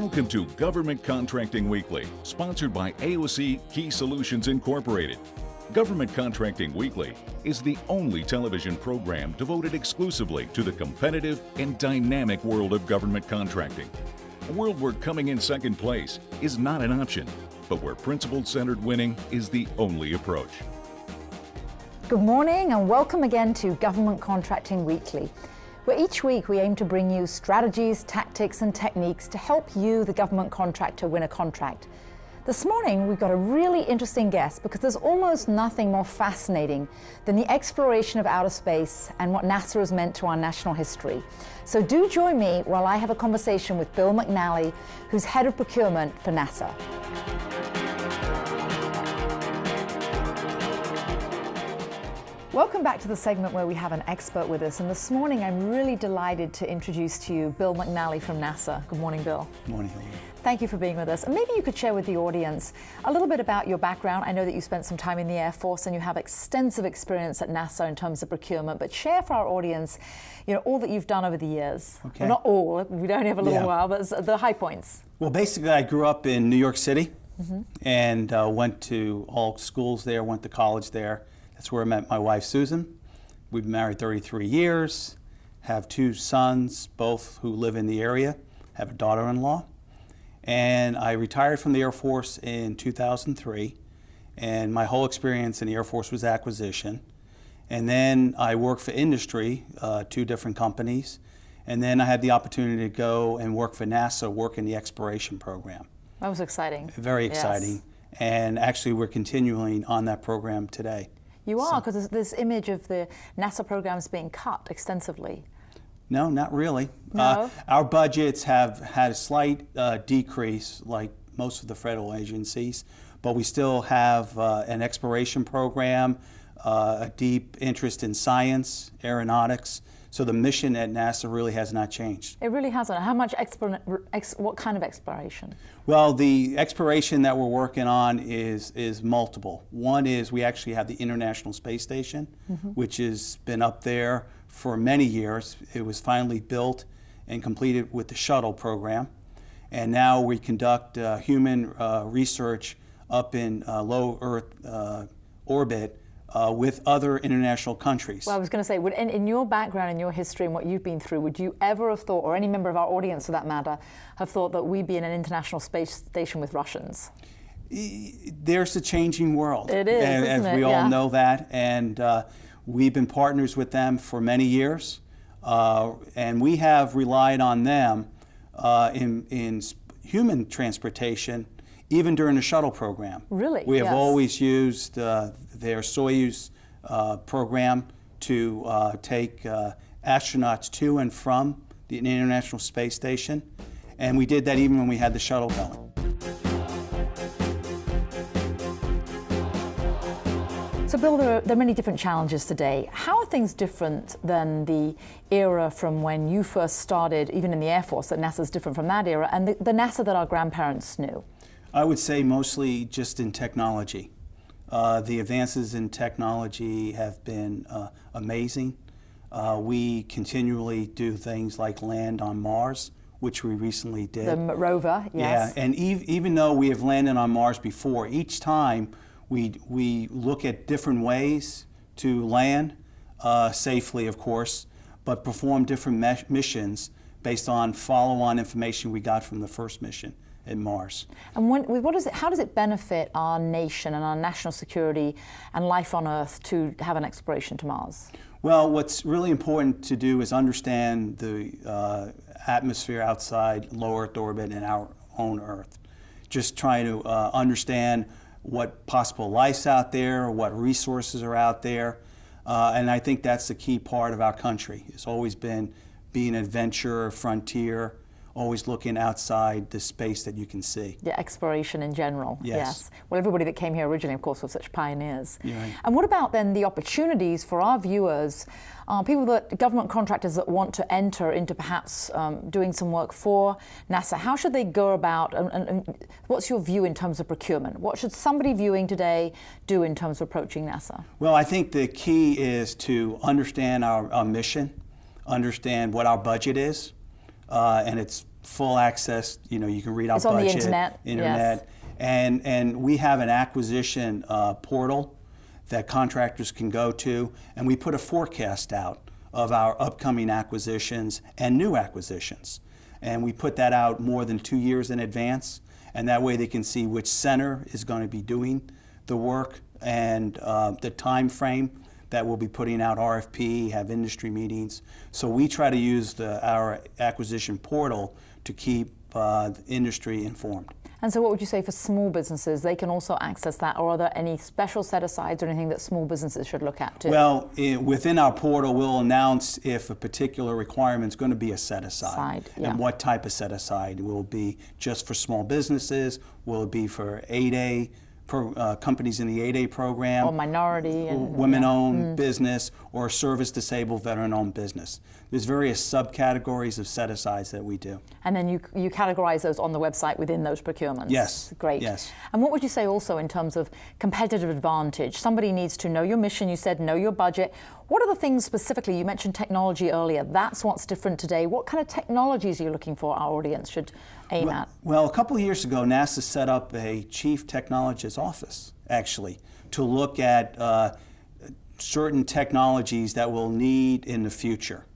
Welcome to Government Contracting Weekly, sponsored by AOC Key Solutions Incorporated. Government Contracting Weekly is the only television program devoted exclusively to the competitive and dynamic world of government contracting. A world where coming in second place is not an option, but where principle-centered winning is the only approach. Good morning and welcome again to Government Contracting Weekly, where each week we aim to bring you strategies, tactics and techniques to help you, the government contractor, win a contract. This morning we've got a really interesting guest because there's almost nothing more fascinating than the exploration of outer space and what NASA has meant to our national history. So do join me while I have a conversation with Bill McNally, who's head of procurement for NASA. Welcome back to the segment where we have an expert with us, and this morning I'm really delighted to introduce to you Bill McNally from NASA. Good morning, Bill. Good morning, Elaine. Thank you for being with us. And maybe you could share with the audience a little bit about your background. I know that you spent some time in the Air Force and you have extensive experience at NASA in terms of procurement, but share for our audience, all that you've done over the years. Okay. Well, not all, we only have a little while, but the high points. Well, basically I grew up in New York City and went to all schools there, went to college there. That's where I met my wife, Susan. We've been married 33 years, have two sons, both who live in the area, have a daughter-in-law. And I retired from the Air Force in 2003, and my whole experience in the Air Force was acquisition. And then I worked for industry, two different companies, and then I had the opportunity to go and work for NASA, work in the exploration program. That was exciting. Very exciting. Yes. And actually we're continuing on that program today. You are, because there's this image of the NASA programs being cut extensively. No, not really. No? Our budgets have had a slight decrease, like most of the federal agencies, but we still have an exploration program, a deep interest in science, aeronautics. So the mission at NASA really has not changed. It really hasn't. How much what kind of exploration? Well, the exploration that we're working on is multiple. One is we actually have the International Space Station, which has been up there for many years. It was finally built and completed with the shuttle program. And now we conduct human research up in low Earth orbit with other international countries. Well, I was going to say, in your background, in your history and what you've been through, would you ever have thought, or any member of our audience for that matter, have thought that we'd be in an international space station with Russians? There's a changing world. It is, isn't as it? we all know that, and we've been partners with them for many years, and we have relied on them in human transportation, even during the shuttle program. Really? We have Yes. always used their Soyuz program to take astronauts to and from the International Space Station, and we did that even when we had the shuttle going. So Bill, there are many different challenges today. How are things different than the era from when you first started, even in the Air Force, that NASA's different from that era, and the NASA that our grandparents knew? I would say mostly just in technology. The advances in technology have been amazing. We continually do things like land on Mars, which we recently did. The rover, yes. Yeah, and even though we have landed on Mars before, each time we look at different ways to land safely, of course, but perform different missions based on follow-on information we got from the first mission in Mars. And how does it benefit our nation and our national security and life on Earth to have an exploration to Mars? Well, what's really important to do is understand the atmosphere outside low Earth orbit and our own Earth. Just trying to understand what possible life's out there, what resources are out there, and I think that's the key part of our country. It's always been being an adventurer, frontier, always looking outside the space that you can see. Yeah, exploration in general. Yes. Well, everybody that came here originally, of course, were such pioneers. Yeah, right. And what about then the opportunities for our viewers, government contractors that want to enter into perhaps doing some work for NASA? How should they go about, and what's your view in terms of procurement? What should somebody viewing today do in terms of approaching NASA? Well, I think the key is to understand our mission, understand what our budget is, and it's full access. You know, you can read our It's budget. on the internet. Yes. And we have an acquisition portal that contractors can go to, and we put a forecast out of our upcoming acquisitions and new acquisitions. And we put that out more than 2 years in advance, and that way they can see which center is going to be doing the work and the time frame that we'll be putting out RFP, have industry meetings. So we try to use our acquisition portal to keep the industry informed. And so what would you say for small businesses? They can also access that, or are there any special set-asides or anything that small businesses should look at too? Well, within our portal, we'll announce if a particular requirement is going to be a set-aside. And what type of set-aside. Will it be just for small businesses? Will it be for 8A, companies in the 8A program? Or minority? And women-owned business, or service-disabled veteran-owned business. There's various subcategories of set-asides that we do. And then you categorize those on the website within those procurements? Yes. Great. Yes. And what would you say also in terms of competitive advantage? Somebody needs to know your mission, you said know your budget. What are the things specifically, you mentioned technology earlier, that's what's different today. What kind of technologies are you looking for our audience should aim at? Well, a couple of years ago, NASA set up a chief technologist office, actually, to look at certain technologies that we'll need in the future.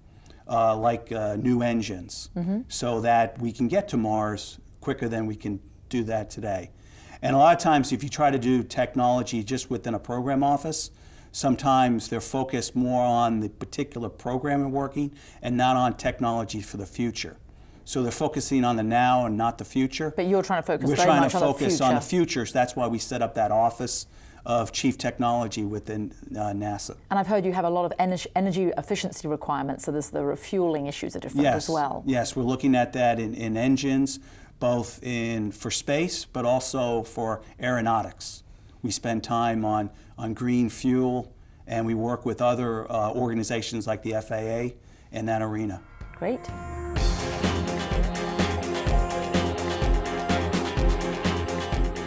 Like new engines, so that we can get to Mars quicker than we can do that today. And a lot of times, if you try to do technology just within a program office, sometimes they're focused more on the particular program working and not on technology for the future. So they're focusing on the now and not the future. But you're trying to focus We're very trying much to on the focus future. on the future. So that's why we set up that office of chief technology within NASA. And I've heard you have a lot of energy efficiency requirements, so there's the refueling issues are different as well. Yes, we're looking at that in engines, both for space, but also for aeronautics. We spend time on green fuel, and we work with other organizations like the FAA in that arena. Great.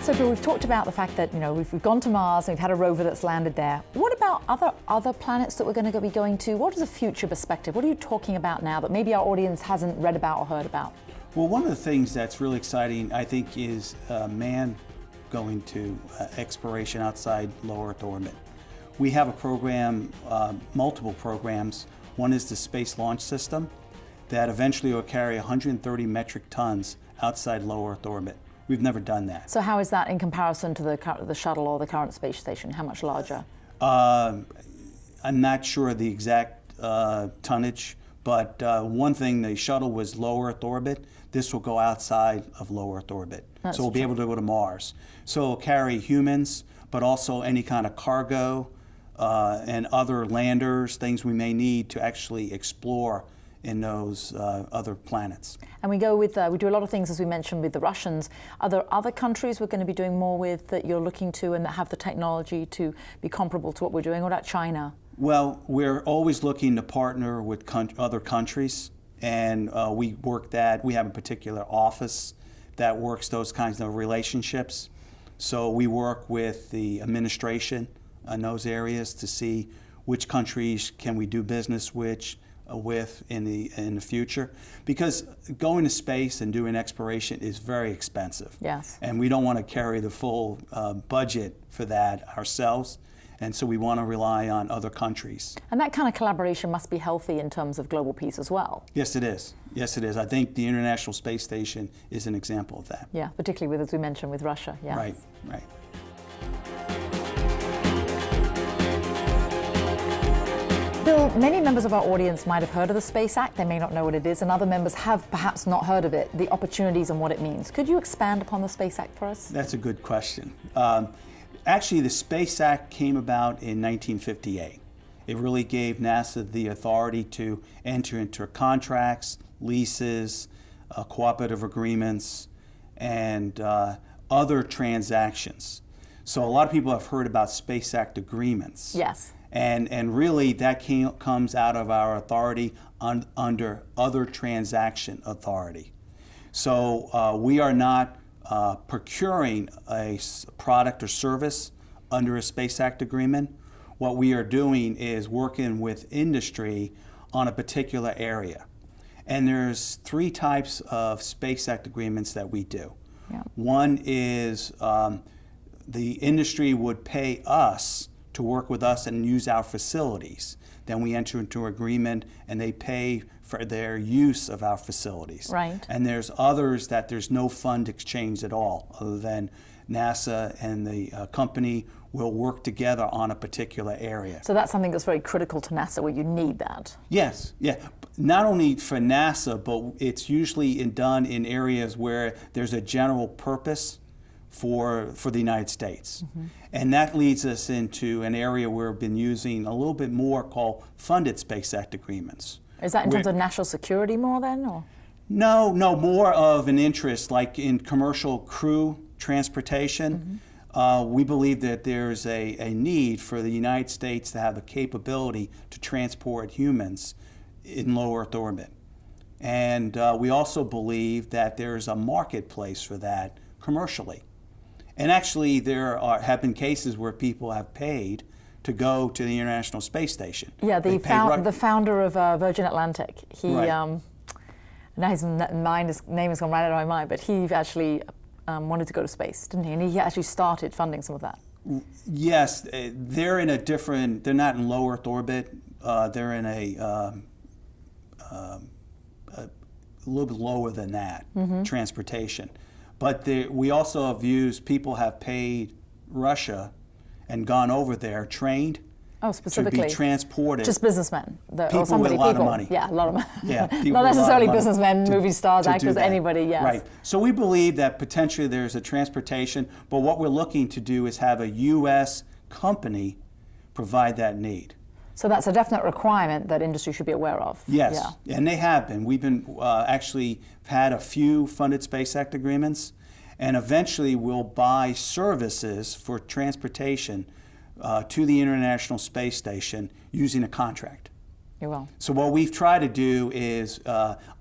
So Bill, we've talked about the fact that we've gone to Mars and we've had a rover that's landed there. What about other planets that we're going to be going to? What is a future perspective? What are you talking about now that maybe our audience hasn't read about or heard about? Well, one of the things that's really exciting, I think, is man going to exploration outside low Earth orbit. We have a program, multiple programs. One is the Space Launch System that eventually will carry 130 metric tons outside low Earth orbit. We've never done that. So how is that in comparison to the shuttle or the current space station? How much larger? I'm not sure of the exact tonnage, but one thing, the shuttle was low Earth orbit. This will go outside of low Earth orbit. So we'll be able to go to Mars. So it'll carry humans, but also any kind of cargo and other landers, things we may need to actually explore in those other planets. And we go with, we do a lot of things, as we mentioned, with the Russians. Are there other countries we're going to be doing more with that you're looking to and that have the technology to be comparable to what we're doing? What about China? Well, we're always looking to partner with other countries, and we work that. We have a particular office that works those kinds of relationships. So we work with the administration in those areas to see which countries can we do business with in the future, because going to space and doing exploration is very expensive. Yes. And we don't want to carry the full budget for that ourselves, and so we want to rely on other countries. And that kind of collaboration must be healthy in terms of global peace as well. Yes, it is. Yes, it is. I think the International Space Station is an example of that. Yeah, particularly with, as we mentioned, with Russia. Yeah. Right, right. Bill, many members of our audience might have heard of the Space Act. They may not know what it is, and other members have perhaps not heard of it, the opportunities and what it means. Could you expand upon the Space Act for us? That's a good question. Actually, the Space Act came about in 1958. It really gave NASA the authority to enter into contracts, leases, cooperative agreements, and other transactions. So a lot of people have heard about Space Act agreements. Yes. And really that comes out of our authority under other transaction authority. So we are not procuring a product or service under a Space Act agreement. What we are doing is working with industry on a particular area. And there's 3 types of Space Act agreements that we do. Yeah. One is the industry would pay us to work with us and use our facilities. Then we enter into an agreement and they pay for their use of our facilities. Right. And there's others that there's no fund exchange at all, other than NASA and the company will work together on a particular area. So that's something that's very critical to NASA, where you need that. Yes, yeah. Not only for NASA, but it's usually done in areas where there's a general purpose for the United States. Mm-hmm. And that leads us into an area where we've been using a little bit more called funded Space Act agreements. Is that in terms of national security more then, or? No, more of an interest, like in commercial crew transportation. Mm-hmm. We believe that there's a need for the United States to have the capability to transport humans in low Earth orbit. And we also believe that there's a marketplace for that commercially. And actually there have been cases where people have paid to go to the International Space Station. Yeah, the founder of Virgin Atlantic, he, right. Now his name has gone right out of my mind, but he actually wanted to go to space, didn't he? And he actually started funding some of that. Yes, they're in a different, they're not in low Earth orbit, they're in a little bit lower than that, mm-hmm. transportation. But we also have used, people have paid Russia and gone over there, trained specifically to be transported. Just businessmen, people with a lot of money. Yeah, a lot of money. Yeah, not necessarily businessmen, movie stars, actors, anybody. Yes. Right. So we believe that potentially there's a transportation, but what we're looking to do is have a U.S. company provide that need. So that's a definite requirement that industry should be aware of. Yes, yeah. And they have been. We've been actually had a few funded Space Act agreements, and eventually we'll buy services for transportation to the International Space Station using a contract. You will. So what we've tried to do is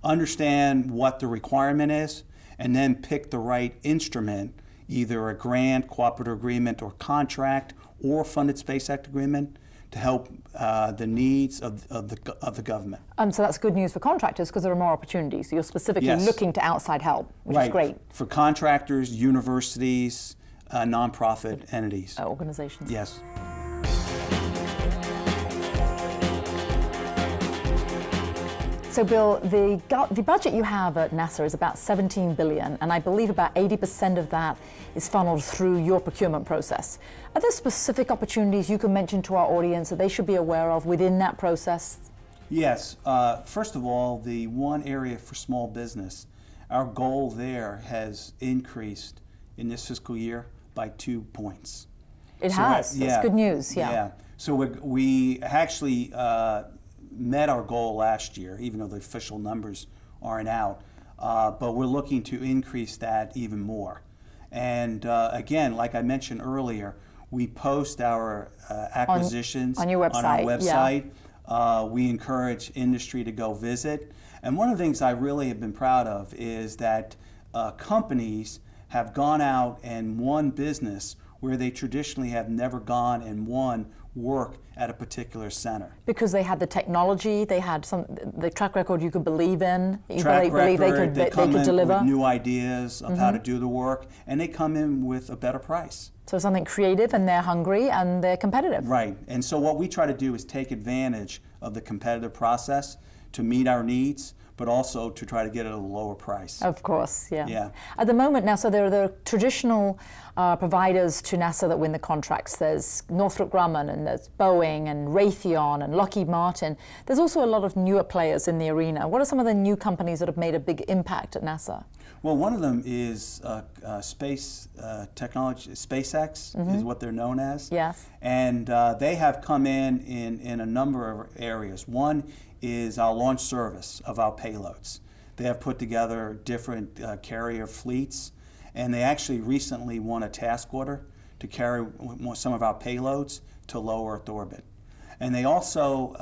understand what the requirement is, and then pick the right instrument, either a grant, cooperative agreement, or contract, or funded Space Act agreement, to help the needs of the government. So that's good news for contractors because there are more opportunities. So you're specifically yes. looking to outside help, which right. is great. For contractors, universities, nonprofit entities. Organizations. Yes. So Bill, the budget you have at NASA is about $17 billion, and I believe about 80% of that is funneled through your procurement process. Are there specific opportunities you can mention to our audience that they should be aware of within that process? Yes. First of all, the one area for small business, our goal there has increased in this fiscal year by 2 points. It has. Yeah. That's good news. Yeah. Yeah. So we actually met our goal last year, even though the official numbers aren't out. But we're looking to increase that even more. And again, like I mentioned earlier, we post our acquisitions on your website. On our website. Yeah. We encourage industry to go visit. And one of the things I really have been proud of is that companies have gone out and won business where they traditionally have never gone and won work at a particular center. Because they had the technology, they had the track record you could believe in, you believe they could deliver. With new ideas of how to do the work, and they come in with a better price. So something creative, and they're hungry and they're competitive. Right, and so what we try to do is take advantage of the competitive process to meet our needs, but also to try to get it at a lower price. Of course, yeah. Yeah. At the moment now, so there are the traditional providers to NASA that win the contracts. There's Northrop Grumman, and there's Boeing, and Raytheon, and Lockheed Martin. There's also a lot of newer players in the arena. What are some of the new companies that have made a big impact at NASA? Well, one of them is space technology. SpaceX is what they're known as. Yes. And they have come in a number of areas. One is our launch service of our payloads. They have put together different carrier fleets, and they actually recently won a task order to carry some of our payloads to low Earth orbit. And they also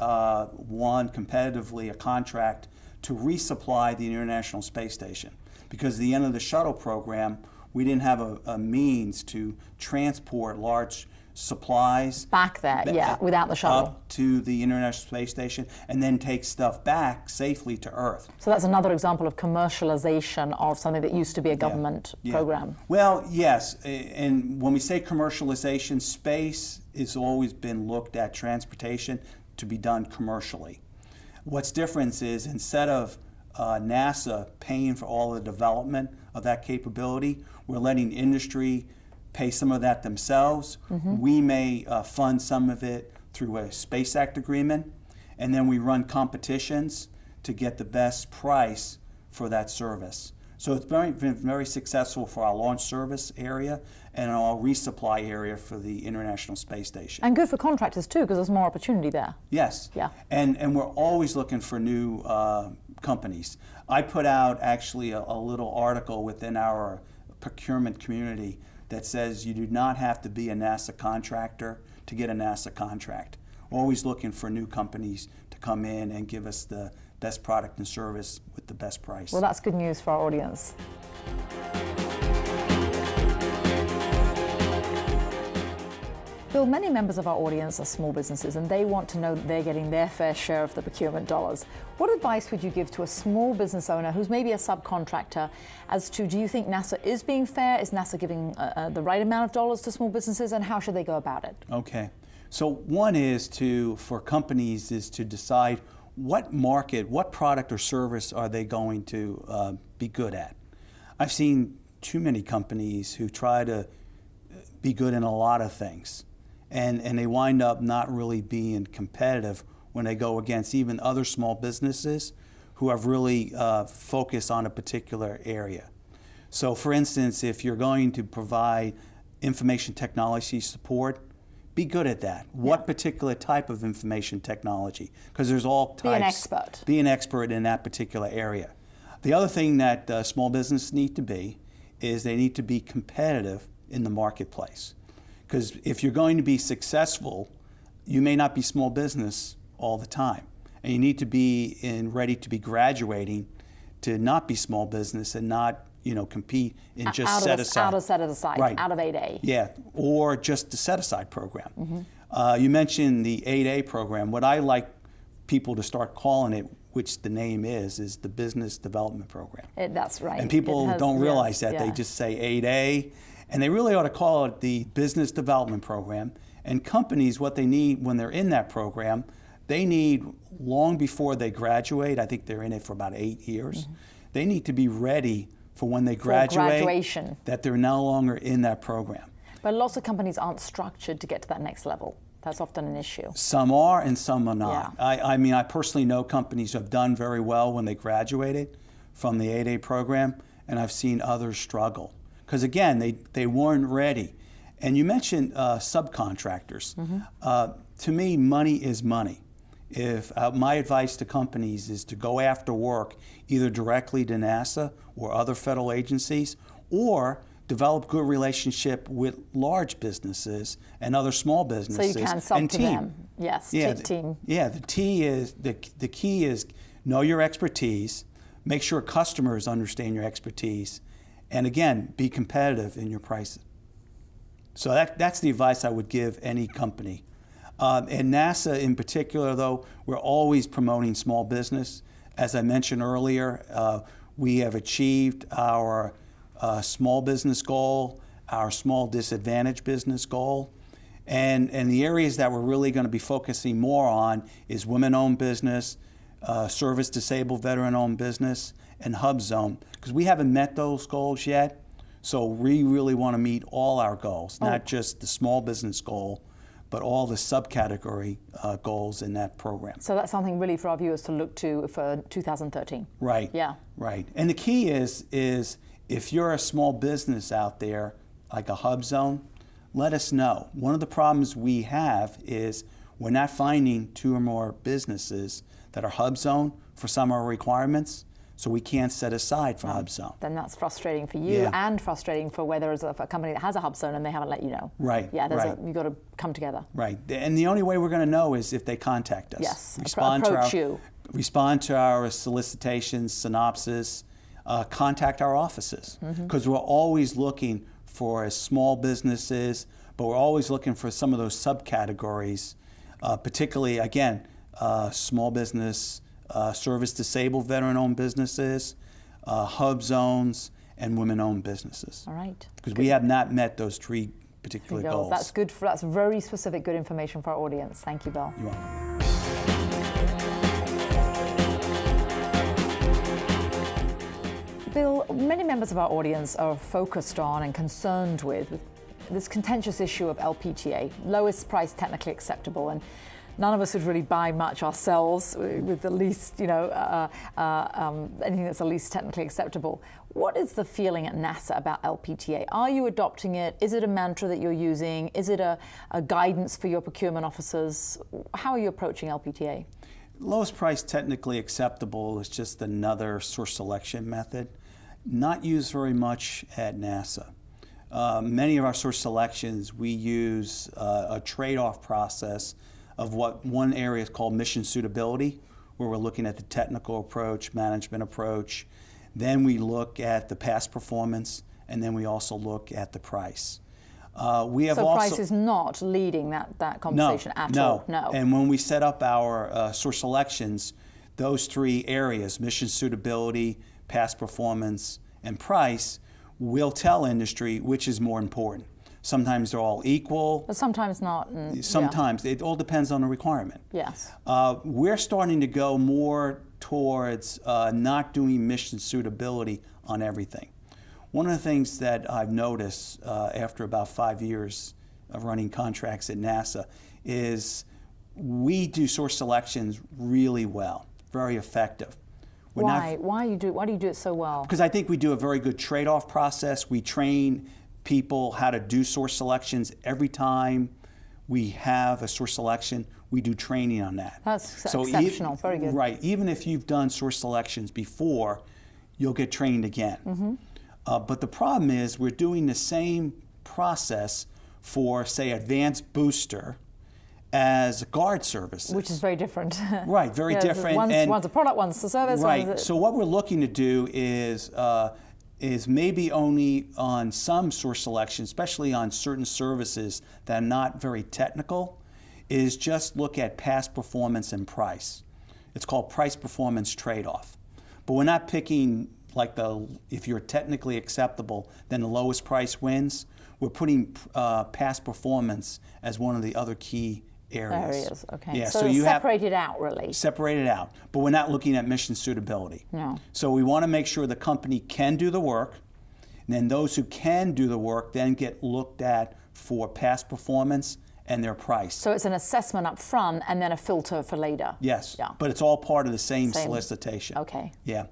won competitively a contract to resupply the International Space Station, because at the end of the shuttle program, we didn't have a means to transport large supplies Back there, yeah, without the shuttle. up to the International Space Station, and then take stuff back safely to Earth. So that's another example of commercialization of something that used to be a government program. Well, yes, and when we say commercialization, space has always been looked at transportation to be done commercially. What's different is instead of NASA paying for all the development of that capability, we're letting industry pay some of that themselves. We may fund some of it through a Space Act agreement, and then we run competitions to get the best price for that service. So it's been very successful for our launch service area and our resupply area for the International Space Station. And good for contractors too, because there's more opportunity there. Yes. Yeah. And we're always looking for new companies. I put out actually a little article within our procurement community that says you do not have to be a NASA contractor to get a NASA contract. We're always looking for new companies to come in and give us the best product and service with the best price. Well, that's good news for our audience. Bill, many members of our audience are small businesses and they want to know that they're getting their fair share of the procurement dollars. What advice would you give to a small business owner who's maybe a subcontractor as to, do you think NASA is being fair? Is NASA giving the right amount of dollars to small businesses, and how should they go about it? Okay. So one is for companies is to decide what market, what product or service are they going to be good at. I've seen too many companies who try to be good in a lot of things. And they wind up not really being competitive when they go against even other small businesses who have really focused on a particular area. So for instance, if you're going to provide information technology support, be good at that. What particular type of information technology? Because there's all types. Be an expert. Be an expert in that particular area. The other thing that small businesses need to be is they need to be competitive in the marketplace. Because if you're going to be successful, you may not be small business all the time. And you need to be ready to be graduating to not be small business and not compete in just set aside. Out of set aside, right. Out of 8A. Yeah, or just the set aside program. You mentioned the 8A program. What I like people to start calling it, which the name is the Business Development Program. That's right. And people don't realize that. They just say 8A. And they really ought to call it the Business Development Program. And companies, what they need when they're in that program, they need long before they graduate. I think they're in it for about 8 years. They need to be ready for when they graduation, that they're no longer in that program. But lots of companies aren't structured to get to that next level. That's often an issue. Some are and some are not. Yeah. I mean, I personally know companies who have done very well when they graduated from the 8A program, and I've seen others struggle. Because again, they weren't ready. And you mentioned subcontractors. To me, money is money. If my advice to companies is to go after work either directly to NASA or other federal agencies, or develop good relationship with large businesses and other small businesses. So you can sub and to team. them. Yes, team. Yeah, the key is know your expertise, make sure customers understand your expertise, and again, be competitive in your prices. So that's the advice I would give any company. And NASA in particular, though, we're always promoting small business. As I mentioned earlier, we have achieved our small business goal, our small disadvantaged business goal. And the areas that we're really going to be focusing more on is women-owned business, service disabled veteran-owned business, and hub zone, because we haven't met those goals yet. So we really want to meet all our goals, not just the small business goal, but all the subcategory goals in that program. So that's something really for our viewers to look to for 2013. Right. Yeah. Right. And the key is if you're a small business out there, like a hub zone, let us know. One of the problems we have is we're not finding 2 or more businesses that are hub zone for some of our requirements. So we can't set aside for hub zone. Then that's frustrating for you and frustrating for where there is a company that has a hub zone and they haven't let you know. Right. Yeah, you've got to come together. Right. And the only way we're going to know is if they contact us. Yes, Respond you. Respond to our solicitations, synopsis, contact our offices. Because we're always looking for small businesses, but we're always looking for some of those subcategories, particularly, again, small business, service disabled veteran-owned businesses, hub zones, and women-owned businesses. All right. Because we have not met those three particular goals. That's good. That's very specific, good information for our audience. Thank you, Bill. You're welcome. Bill, many members of our audience are focused on and concerned with this contentious issue of LPTA, lowest price technically acceptable, and none of us would really buy much ourselves with the least, anything that's the least technically acceptable. What is the feeling at NASA about LPTA? Are you adopting it? Is it a mantra that you're using? Is it a guidance for your procurement officers? How are you approaching LPTA? Lowest price technically acceptable is just another source selection method, not used very much at NASA. Many of our source selections, we use a trade-off process of what one area is called mission suitability, where we're looking at the technical approach, management approach. Then we look at the past performance, and then we also look at the price. Price is not leading that conversation at all? No. And when we set up our source selections, those three areas, mission suitability, past performance, and price, will tell industry which is more important. Sometimes they're all equal. But sometimes not. Sometimes. It all depends on the requirement. Yes. We're starting to go more towards not doing mission suitability on everything. One of the things that I've noticed after about 5 years of running contracts at NASA is we do source selections really well, very effective. Why do you do it so well? Because I think we do a very good trade-off process. We train people how to do source selections. Every time we have a source selection, we do training on that. That's exceptional, very good. Right, even if you've done source selections before, you'll get trained again. Mm-hmm. But the problem is we're doing the same process for, say, advanced booster as guard services. Which is very different. Right, very different. One's a product, one's a service. Right, so what we're looking to do is maybe only on some source selection, especially on certain services that are not very technical, is just look at past performance and price. It's called price performance trade-off. But we're not picking if you're technically acceptable, then the lowest price wins. We're putting past performance as one of the other key areas. Okay. Yeah, so you separate it out, really. Separate it out. But we're not looking at mission suitability. No. So we want to make sure the company can do the work, and then those who can do the work then get looked at for past performance and their price. So it's an assessment up front and then a filter for later. Yes. Yeah. But it's all part of the same solicitation. Okay. Yeah.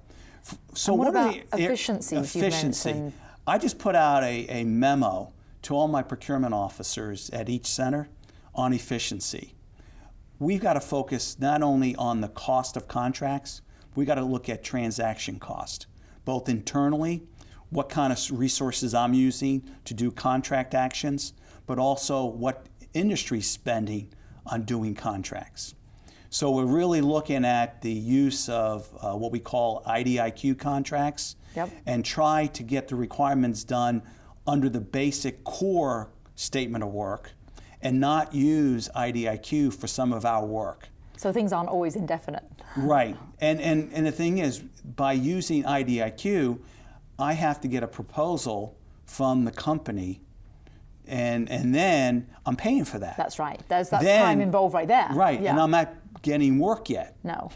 So and what about are efficiencies? Efficiency. I just put out a memo to all my procurement officers at each center on efficiency. We've got to focus not only on the cost of contracts, we've got to look at transaction cost, both internally, what kind of resources I'm using to do contract actions, but also what industry's spending on doing contracts. So we're really looking at the use of what we call IDIQ contracts. Yep. And try to get the requirements done under the basic core statement of work and not use IDIQ for some of our work. So things aren't always indefinite. Right. And the thing is, by using IDIQ, I have to get a proposal from the company, and then I'm paying for that. That's right. That's time involved right there. Right. Yeah. And I'm not getting work yet. No.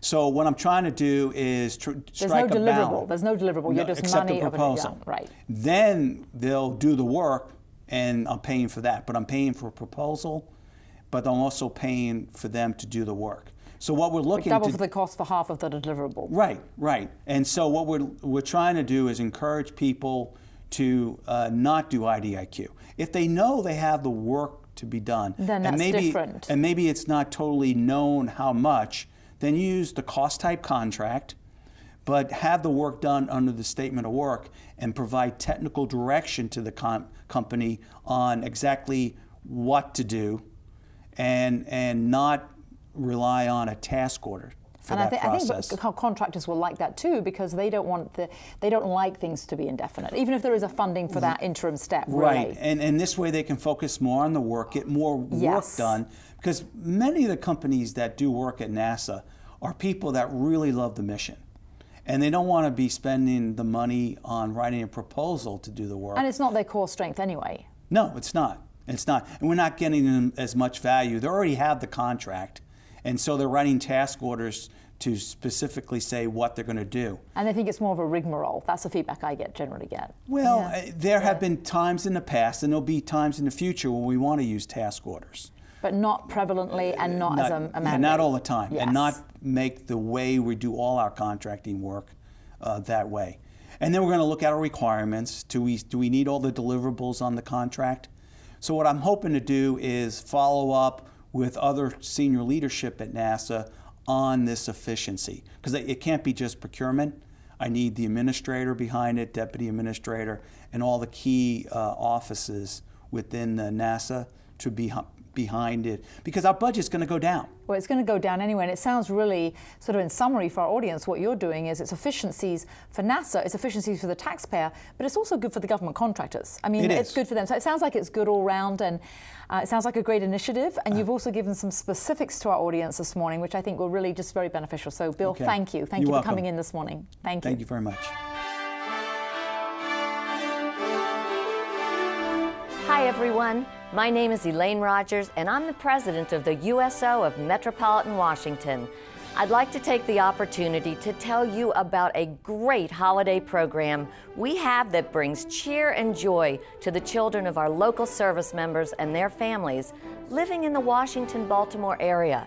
So what I'm trying to do is strike a balance. There's no deliverable. You're just accept money a proposal. Over the, right. Then they'll do the work, and I'm paying for that. But I'm paying for a proposal, but I'm also paying for them to do the work. So what we're looking double for the cost for half of the deliverable. Right, right. And so what we're trying to do is encourage people to not do IDIQ. If they know they have the work to be done, then that's different. And maybe it's not totally known how much, then use the cost type contract, but have the work done under the statement of work and provide technical direction to the company on exactly what to do, and not rely on a task order. for that process. I think contractors will like that too, because they don't like things to be indefinite, even if there is a funding for that interim step. Right, really. and this way they can focus more on the work, get more work done, because many of the companies that do work at NASA are people that really love the mission. And they don't want to be spending the money on writing a proposal to do the work. And it's not their core strength anyway. No, it's not. It's not. And we're not getting them as much value. They already have the contract. And so they're writing task orders to specifically say what they're going to do. And they think it's more of a rigmarole. That's the feedback I generally get. Well, there have been times in the past, and there'll be times in the future when we want to use task orders. But not prevalently and not as a mandate. Not all the time, Yes. and not make the way we do all our contracting work that way. And then we're going to look at our requirements. Do we need all the deliverables on the contract? So what I'm hoping to do is follow up with other senior leadership at NASA on this efficiency, because it can't be just procurement. I need the administrator behind it, deputy administrator, and all the key offices within NASA to be behind it, because our budget's going to go down. Well, it's going to go down anyway, and it sounds really, sort of in summary for our audience, what you're doing is it's efficiencies for NASA, it's efficiencies for the taxpayer, but it's also good for the government contractors. I mean, it's good for them. So it sounds like it's good all round, and it sounds like a great initiative, and you've also given some specifics to our audience this morning, which I think were really just very beneficial. So, Bill, thank you. Thank you for coming in this morning. Thank you. Thank you very much. Hi, everyone. My name is Elaine Rogers, and I'm the president of the USO of Metropolitan Washington. I'd like to take the opportunity to tell you about a great holiday program we have that brings cheer and joy to the children of our local service members and their families living in the Washington-Baltimore area.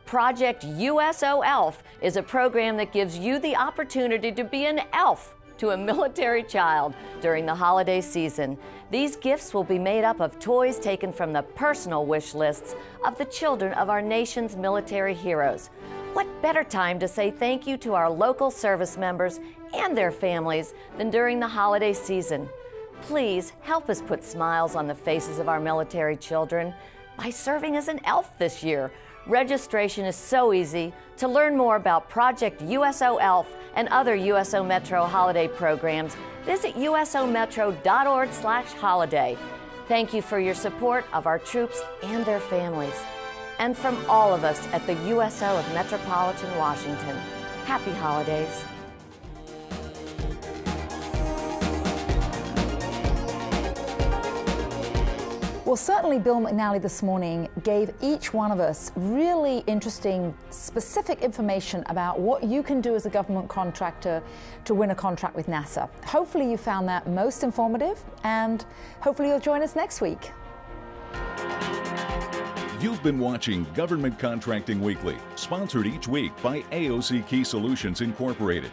Project USO Elf is a program that gives you the opportunity to be an elf to a military child during the holiday season. These gifts will be made up of toys taken from the personal wish lists of the children of our nation's military heroes. What better time to say thank you to our local service members and their families than during the holiday season? Please help us put smiles on the faces of our military children by serving as an elf this year. Registration is so easy. To learn more about Project USO Elf and other USO Metro holiday programs, visit usometro.org/holiday. Thank you for your support of our troops and their families. And from all of us at the USO of Metropolitan Washington, happy holidays. Well, certainly Bill McNally this morning gave each one of us really interesting, specific information about what you can do as a government contractor to win a contract with NASA. Hopefully you found that most informative, and hopefully you'll join us next week. You've been watching Government Contracting Weekly, sponsored each week by AOC Key Solutions Incorporated.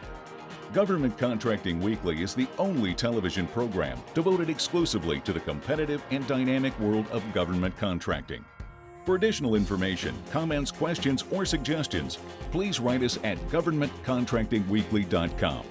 Government Contracting Weekly is the only television program devoted exclusively to the competitive and dynamic world of government contracting. For additional information, comments, questions, or suggestions, please write us at governmentcontractingweekly.com.